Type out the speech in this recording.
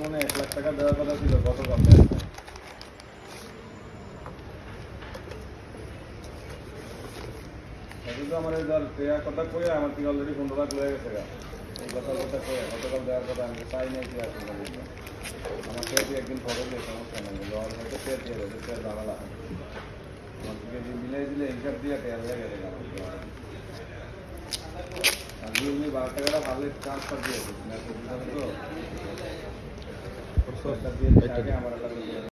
মানে 1 লাখ টাকা দেওয়ার কথা ছিল গতকাল। আমার দেওয়ার কথা কয়ে আমার থেকে অলরেডি 15 লাখ লয়ে গেছে। এই কথা কয়ে গতকাল দেওয়ার কথা আমি চাই নাই কি আছে আমার থেকে একদিন পরে দিয়ে সমস্যা নেই, দেওয়ার হয়তো শেয়ার দিয়ে দেবে, শেয়ার ঝামেলা আমার থেকে মিলাই দিলে হিসাব দিয়ে টেয়ার হয়ে গেছে। আর 12 টাকাটা ভালো ট্রান্সফার দিয়েছে তো দিয়ে আমার